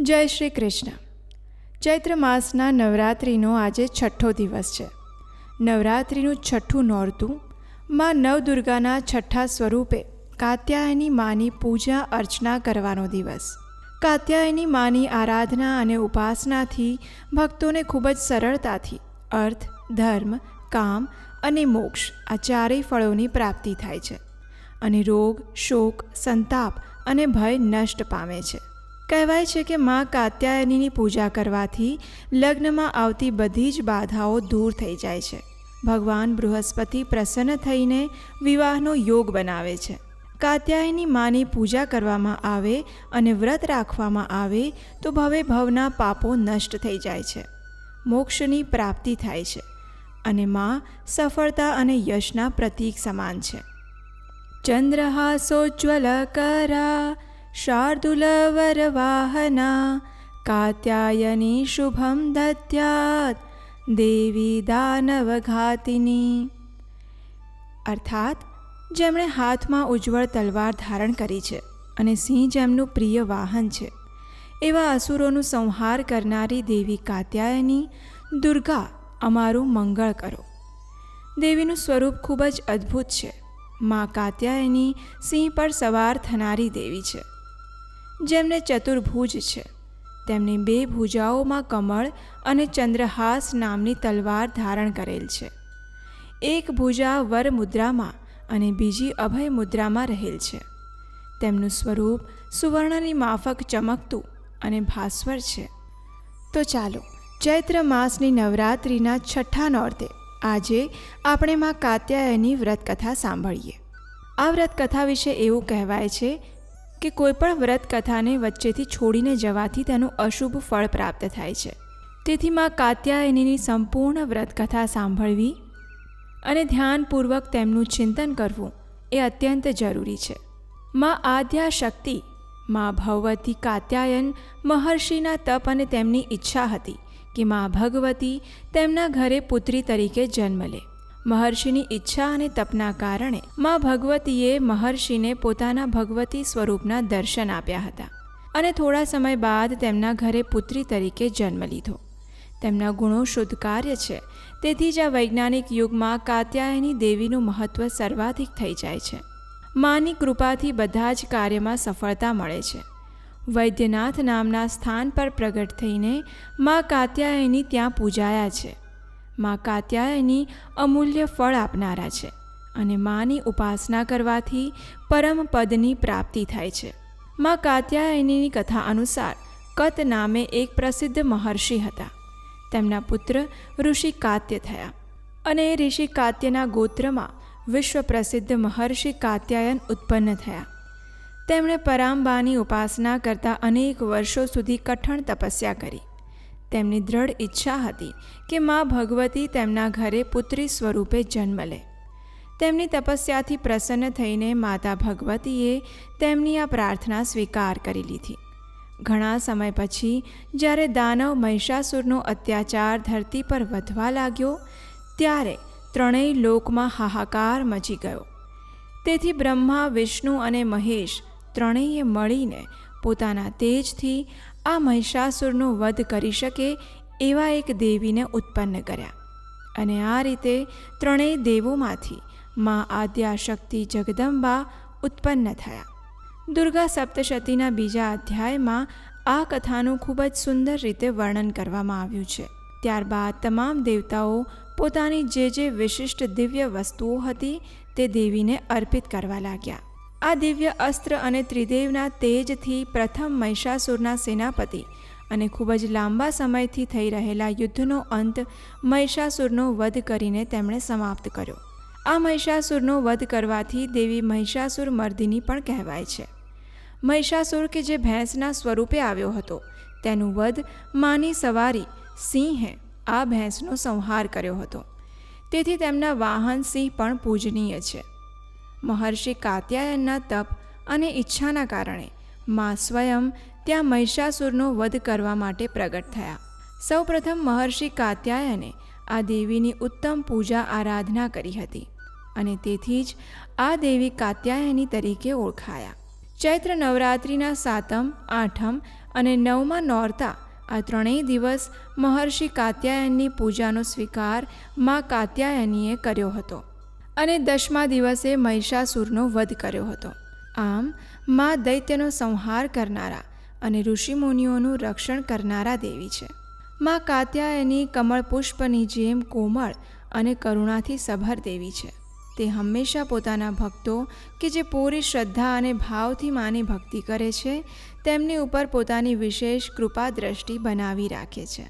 જય શ્રી કૃષ્ણ. ચૈત્ર માસના નવરાત્રિનો આજે છઠ્ઠો દિવસ છે. નવરાત્રિનું છઠ્ઠું નોરતું માં નવદુર્ગાના છઠ્ઠા સ્વરૂપે કાત્યાયની માની પૂજા અર્ચના કરવાનો દિવસ. કાત્યાયની માની આરાધના અને ઉપાસનાથી ભક્તોને ખૂબ જ સરળતાથી અર્થ, ધર્મ, કામ અને મોક્ષ આ ચારેય ફળોની પ્રાપ્તિ થાય છે અને રોગ, શોક, સંતાપ અને ભય નષ્ટ પામે છે. કહેવાય છે કે મા કાત્યાયનીની પૂજા કરવાથી લગ્નમાં આવતી બધી જ બાધાઓ દૂર થઈ જાય છે. ભગવાન બૃહસ્પતિ પ્રસન્ન થઈને વિવાહનો યોગ બનાવે છે. કાત્યાયની માની પૂજા કરવામાં આવે અને વ્રત રાખવામાં આવે તો ભવે ભવના પાપો નષ્ટ થઈ જાય છે, મોક્ષની પ્રાપ્તિ થાય છે અને મા સફળતા અને યશના પ્રતીક સમાન છે. ચંદ્રહાસોજ્જવલકરા શાર્દુલવરવાહના કાત્યાયની શુભમ દદ્યાત દેવી દાનવઘાતિની. અર્થાત જેમણે હાથમાં ઉજ્જવળ તલવાર ધારણ કરી છે અને સિંહ જેમનું પ્રિય વાહન છે, એવા અસુરોનું સંહાર કરનારી દેવી કાત્યાયની દુર્ગા અમારું મંગળ કરો. દેવીનું સ્વરૂપ ખૂબ જ અદ્ભુત છે. મા કાત્યાયની સિંહ પર સવાર થનારી દેવી છે. જેમને ચતુર્ભુજ છે, તેમની બે ભુજાઓમાં કમળ અને ચંદ્રહાસ નામની તલવાર ધારણ કરેલ છે. એક ભુજા વર મુદ્રામાં અને બીજી અભય મુદ્રામાં રહેલ છે. તેમનું સ્વરૂપ સુવર્ણની માફક ચમકતું અને ભાસ્વર છે. તો ચાલો ચૈત્ર માસની નવરાત્રિના છઠ્ઠા નોરતે આજે આપણે માં કાત્યાયની વ્રતકથા સાંભળીએ. આ વ્રતકથા વિશે એવું કહેવાય છે કે કોઈ પણ વ્રતકથાને વચ્ચેથી છોડીને જવાથી તેનું અશુભ ફળ પ્રાપ્ત થાય છે. તેથી માં કાત્યાયનીની સંપૂર્ણ વ્રતકથા સાંભળવી અને ધ્યાનપૂર્વક તેમનું ચિંતન કરવું એ અત્યંત જરૂરી છે. માં આદ્યા શક્તિ માં ભગવતી કાત્યાયન મહર્ષિના તપ અને તેમની ઈચ્છા હતી કે માં ભગવતી તેમના ઘરે પુત્રી તરીકે જન્મ લે. મહર્ષિની ઈચ્છા અને તપના કારણે માં ભગવતીએ મહર્ષિને પોતાના ભગવતી સ્વરૂપના દર્શન આપ્યા હતા અને થોડા સમય બાદ તેમના ઘરે પુત્રી તરીકે જન્મ લીધો. તેમના ગુણો શુદ્ધ કાર્ય છે, તેથી જ આ વૈજ્ઞાનિક યુગમાં કાત્યાયની દેવીનું મહત્ત્વ સર્વાધિક થઈ જાય છે. માની કૃપાથી બધા જ કાર્યમાં સફળતા મળે છે. વૈદ્યનાથ નામના સ્થાન પર પ્રગટ થઈને મા કાત્યાયની ત્યાં પૂજાયા છે. મા કાત્યાયની અમૂલ્ય ફળ આપનારા છે અને માની ઉપાસના કરવાથી પરમ પદની પ્રાપ્તિ થાય છે. મા કાત્યાયનીની કથા અનુસાર કત નામે એક પ્રસિદ્ધ મહર્ષિ હતા. તેમના પુત્ર ઋષિ કાત્ય થયા અને એ ઋષિ કાત્યના ગોત્રમાં વિશ્વ પ્રસિદ્ધ મહર્ષિ કાત્યાયન ઉત્પન્ન થયા. તેમણે પરાંબાની ઉપાસના કરતા અનેક વર્ષો સુધી કઠણ તપસ્યા કરી. તેમની દ્રઢ ઈચ્છા હતી કે મા ભગવતી તેમના ઘરે પુત્રી સ્વરૂપે જન્મ લે. તેમની તપસ્યાથી પ્રસન્ન થઈને માતા ભગવતીએ તેમની આ પ્રાર્થના સ્વીકાર કરી લીધી. ઘણા સમય પછી જ્યારે દાનવ મહિષાસુરનો અત્યાચાર ધરતી પર વધવા લાગ્યો, ત્યારે ત્રણેય લોકમાં હાહાકાર મચી ગયો. તેથી બ્રહ્મા, વિષ્ણુ અને મહેશ ત્રણેય મળીને પોતાના તેજથી આ મહિષાસુરનો વધ કરી શકે એવા એક દેવીને ઉત્પન્ન કર્યા અને આ રીતે ત્રણેય દેવોમાંથી મા આદ્યાશક્તિ જગદંબા ઉત્પન્ન થયા. દુર્ગા સપ્તશતીના બીજા અધ્યાયમાં આ કથાનું ખૂબ જ સુંદર રીતે વર્ણન કરવામાં આવ્યું છે. ત્યારબાદ તમામ દેવતાઓ પોતાની જે વિશિષ્ટ દિવ્ય વસ્તુઓ હતી તે દેવીને અર્પિત કરવા લાગ્યા. આ દિવ્ય અસ્ત્ર અને ત્રિદેવના તેજથી પ્રથમ મહિષાસુરના સેનાપતિ અને ખૂબ જ લાંબા સમયથી થઈ રહેલા યુદ્ધનો અંત મહિષાસુરનો વધ કરીને તેમણે સમાપ્ત કર્યો. આ મહિષાસુરનો વધ કરવાથી દેવી મહિષાસુર મર્દિની પણ કહેવાય છે. મહિષાસુર કે જે ભેંસના સ્વરૂપે આવ્યો હતો, તેનું વધ માની સવારી સિંહે આ ભેંસનો સંહાર કર્યો હતો. તેથી તેમના વાહન સિંહ પણ પૂજનીય છે. મહર્ષિ કાત્યાયનના તપ અને ઈચ્છાના કારણે મા સ્વયં ત્યાં મહિષાસુરનો વધ કરવા માટે પ્રગટ થયા. સૌપ્રથમ મહર્ષિ કાત્યાયને આ દેવીની ઉત્તમ પૂજા આરાધના કરી હતી અને તેથી જ આ દેવી કાત્યાયની તરીકે ઓળખાયા. ચૈત્ર નવરાત્રિના 7મ, 8મ અને 9મા નોરતા આ ત્રણેય દિવસ મહર્ષિ કાત્યાયનની પૂજાનો સ્વીકાર મા કાત્યાયનીએ કર્યો હતો અને 10મા દિવસે મહિષાસુરનો વધ કર્યો હતો. આમ મા દૈત્યનો સંહાર કરનારા અને ઋષિમુનિઓનું રક્ષણ કરનારા દેવી છે. મા કાત્યાયની કમળ પુષ્પની જેમ કોમળ અને કરુણાથી સભર દેવી છે. તે હંમેશા પોતાના ભક્તો કે જે પૂરી શ્રદ્ધા અને ભાવથી માની ભક્તિ કરે છે તેમની ઉપર પોતાની વિશેષ કૃપા દ્રષ્ટિ બનાવી રાખે છે.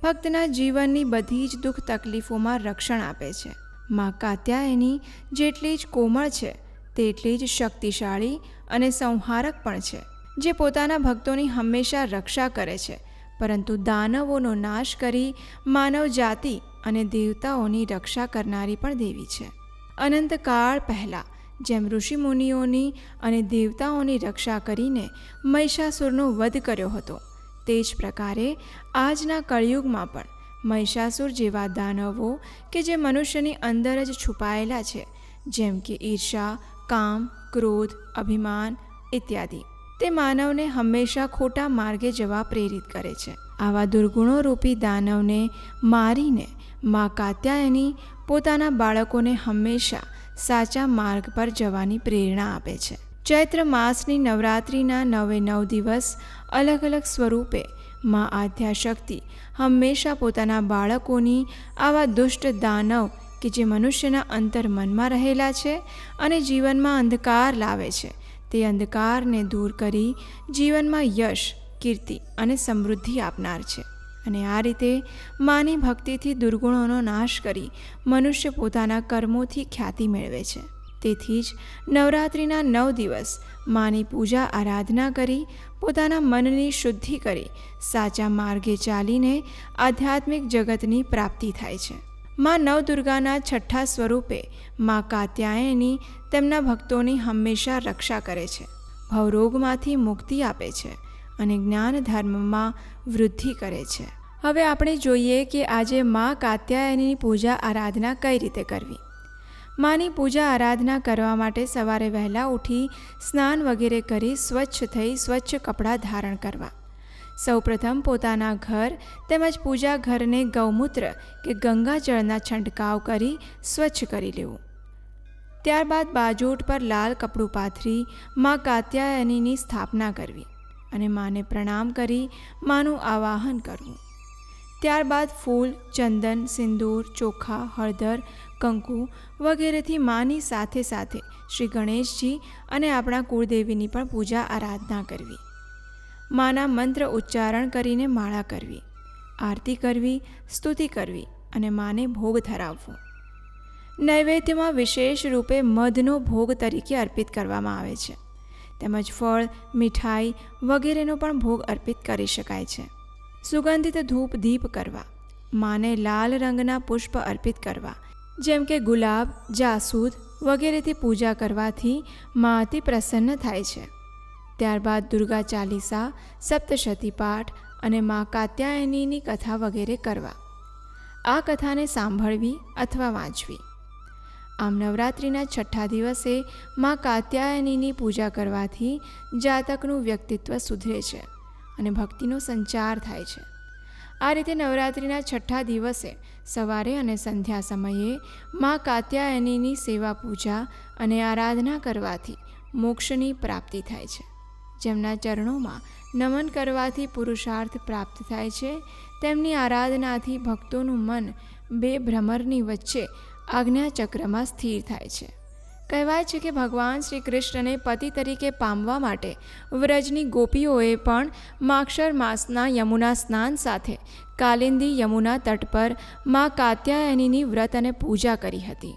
ભક્તના જીવનની બધી જ દુઃખ તકલીફોમાં રક્ષણ આપે છે. મા કાત્યાયની જેટલી જ કોમળ છે તેટલી જ શક્તિશાળી અને સંહારક પણ છે, જે પોતાના ભક્તોની હંમેશા રક્ષા કરે છે, પરંતુ દાનવોનો નાશ કરી માનવ જાતિ અને દેવતાઓની રક્ષા કરનારી પણ દેવી છે. અનંતકાળ પહેલાં જેમ ઋષિમુનિઓની અને દેવતાઓની રક્ષા કરીને મહિષાસુરનો વધ કર્યો હતો, તે જ પ્રકારે આજના કળિયુગમાં પણ મહિષાસુર જેવા દાનવો કે જે મનુષ્યની અંદર જ છુપાયેલા છે, જેમ કે ઈર્ષા, કામ, ક્રોધ, અભિમાન ઇત્યાદિ, તે માનવને હંમેશા ખોટા માર્ગે જવા પ્રેરિત કરે છે. આવા દુર્ગુણોરૂપી દાનવને મારીને મા કાત્યાયની પોતાના બાળકોને હંમેશા સાચા માર્ગ પર જવાની પ્રેરણા આપે છે. ચૈત્ર માસની નવરાત્રિના 9 દિવસ અલગ અલગ સ્વરૂપે મા આદ્યાશક્તિ હંમેશા પોતાના બાળકોની આવા દુષ્ટ દાનવ કે જે મનુષ્યના અંતર્મનમાં રહેલા છે અને જીવનમાં અંધકાર લાવે છે, તે અંધકારને દૂર કરી જીવનમાં યશ, કીર્તિ અને સમૃદ્ધિ આપનાર છે. અને આ રીતે માની ભક્તિથી દુર્ગુણોનો નાશ કરી મનુષ્ય પોતાના કર્મોથી ખ્યાતિ મેળવે છે. તેથી જ નવરાત્રિના 9 દિવસ માની પૂજા આરાધના કરી પોતાના મનની શુદ્ધિ કરી સાચા માર્ગે ચાલીને આધ્યાત્મિક જગતની પ્રાપ્તિ થાય છે. મા નવદુર્ગાના છઠ્ઠા સ્વરૂપે મા કાત્યાયની તેમના ભક્તોની હંમેશા રક્ષા કરે છે, ભવરોગમાંથી મુક્તિ આપે છે અને જ્ઞાન ધર્મમાં વૃદ્ધિ કરે છે. હવે આપણે જોઈએ કે આજે મા કાત્યાયનીની પૂજા આરાધના કઈ રીતે કરવી. માની પૂજા આરાધના કરવા માટે સવારે વહેલા ઉઠી સ્નાન વગેરે કરી સ્વચ્છ થઈ સ્વચ્છ કપડાં ધારણ કરવા. સૌપ્રથમ પોતાના ઘર તેમજ પૂજા ઘરને ગૌમૂત્ર કે ગંગાજળના છંટકાવ કરી સ્વચ્છ કરી લેવું. ત્યારબાદ બાજોટ પર લાલ કપડું પાથરી મા કાત્યાયનીની સ્થાપના કરવી અને માને પ્રણામ કરી માનું આવાહન કરવું. ત્યારબાદ ફૂલ, ચંદન, સિંદૂર, ચોખા, હળદર, કંકુ વગેરેથી માની સાથે સાથે શ્રી ગણેશજી અને આપણા કુળદેવીની પણ પૂજા આરાધના કરવી. માના મંત્ર ઉચ્ચારણ કરીને માળા કરવી, આરતી કરવી, સ્તુતિ કરવી અને માને ભોગ ધરાવવો. નૈવેદ્યમાં વિશેષ રૂપે મધનો ભોગ તરીકે અર્પિત કરવામાં આવે છે, તેમજ ફળ, મીઠાઈ વગેરેનો પણ ભોગ અર્પિત કરી શકાય છે. સુગંધિત ધૂપ દીપ કરવા, માને લાલ રંગના પુષ્પ અર્પિત કરવા, જેમ કે ગુલાબ, જાસૂદ વગેરેથી પૂજા કરવાથી મા અતિ પ્રસન્ન થાય છે. ત્યારબાદ દુર્ગા ચાલીસા, સપ્તશતી પાઠ અને મા કાત્યાયનીની કથા વગેરે કરવા. આ કથાને સાંભળવી અથવા વાંચવી. આમ નવરાત્રિના છઠ્ઠા દિવસે મા કાત્યાયનીની પૂજા કરવાથી જાતકનું વ્યક્તિત્વ સુધરે છે અને ભક્તિનો સંચાર થાય છે. આ રીતે નવરાત્રિના છઠ્ઠા દિવસે સવારે અને સંધ્યા સમયે મા કાત્યાયનીની સેવા પૂજા અને આરાધના કરવાથી મોક્ષની પ્રાપ્તિ થાય છે. જેમના ચરણોમાં નમન કરવાથી પુરુષાર્થ પ્રાપ્ત થાય છે, તેમની આરાધનાથી ભક્તોનું મન બે ભ્રમરની વચ્ચે આજ્ઞાચક્રમાં સ્થિર થાય છે. કહેવાય છે કે ભગવાન શ્રી કૃષ્ણને પતિ તરીકે પામવા માટે વ્રજની ગોપીઓએ પણ માક્ષર માસના યમુના સ્નાન સાથે કાલિંદી યમુના તટ પર મા કાત્યાયનીની વ્રત અને પૂજા કરી હતી.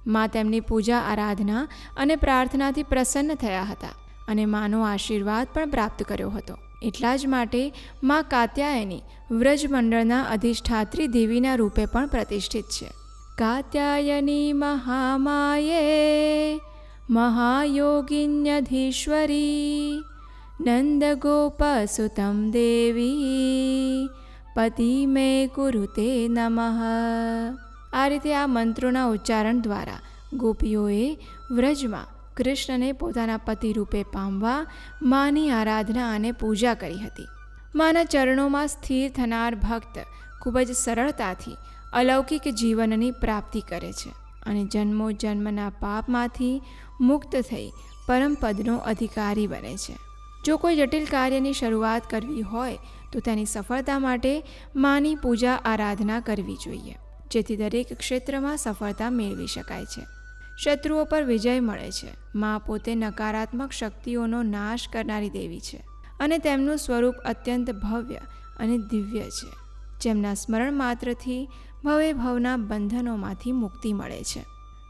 મા તેમની પૂજા આરાધના અને પ્રાર્થનાથી પ્રસન્ન થયા હતા અને માનો આશીર્વાદ પણ પ્રાપ્ત કર્યો હતો. એટલા જ માટે મા કાત્યાયની વ્રજમંડળના અધિષ્ઠાત્રી દેવીના રૂપે પણ પ્રતિષ્ઠિત છે. કાત્યાયની મહામાયે મહાયોગિન્યધીશ્વરી નંદગોપસુતમ દેવી પતિ મે કુરુતે નમઃ. આ રીતે આ મંત્રોના ઉચ્ચારણ દ્વારા ગોપીઓએ વ્રજમાં કૃષ્ણને પોતાના પતિ રૂપે પામવા માની આરાધના અને પૂજા કરી હતી. માના ચરણોમાં સ્થિર થનાર ભક્ત ખૂબ જ સરળતાથી અલૌકિક જીવનની પ્રાપ્તિ કરે છે અને જન્મો જન્મના પાપમાંથી મુક્ત થઈ પરમપદનો અધિકારી બને છે. જો કોઈ જટિલ કાર્યની શરૂઆત કરવી હોય તો તેની સફળતા માટે માની પૂજા આરાધના કરવી જોઈએ, જેથી દરેક ક્ષેત્રમાં સફળતા મેળવી શકાય છે. શત્રુઓ પર વિજય મળે છે. મા પોતે નકારાત્મક શક્તિઓનો નાશ કરનારી દેવી છે અને તેમનું સ્વરૂપ અત્યંત ભવ્ય અને દિવ્ય છે, જેમના સ્મરણ માત્રથી ભવે ભવના બંધનોમાંથી મુક્તિ મળે છે.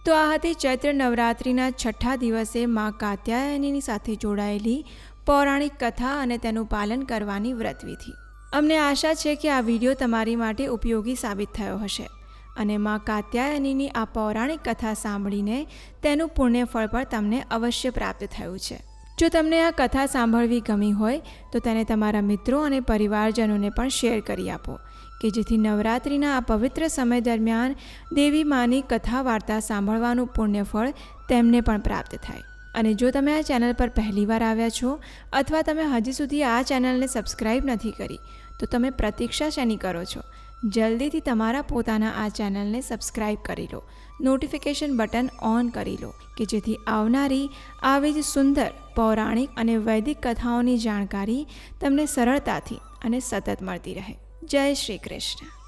તો આ હતી ચૈત્ર નવરાત્રિના 6ઠ્ઠા દિવસે મા કાત્યાયનીની સાથે જોડાયેલી પૌરાણિક કથા અને તેનું પાલન કરવાની વ્રતવિધિ. અમને આશા છે કે આ વિડીયો તમારી માટે ઉપયોગી સાબિત થયો હશે અને મા કાત્યાયનીની આ પૌરાણિક કથા સાંભળીને તેનું પુણ્યફળ પણ તમને અવશ્ય પ્રાપ્ત થયું છે. જો તમને આ કથા સાંભળવી ગમી હોય તો તેને તમારા મિત્રો અને પરિવારજનોને પણ શેર કરી આપો કે જેથી નવરાત્રિના આ પવિત્ર સમય દરમિયાન દેવી માની કથા વાર્તા સાંભળવાનું પુણ્યફળ તેમને પણ પ્રાપ્ત થાય. અને જો તમે આ ચેનલ પર પહેલીવાર આવ્યા છો અથવા તમે હજી સુધી આ ચેનલને સબસ્ક્રાઈબ નથી કરી તો તમે પ્રતીક્ષા શેની કરો છો? જલ્દીથી તમારા પોતાના આ ચેનલને સબસ્ક્રાઈબ કરી લો, નોટિફિકેશન બટન ઓન કરી લો કે જેથી આવનારી આવી જ સુંદર પૌરાણિક અને વૈદિક કથાઓની જાણકારી તમને સરળતાથી અને સતત મળતી રહે. જય શ્રી કૃષ્ણ.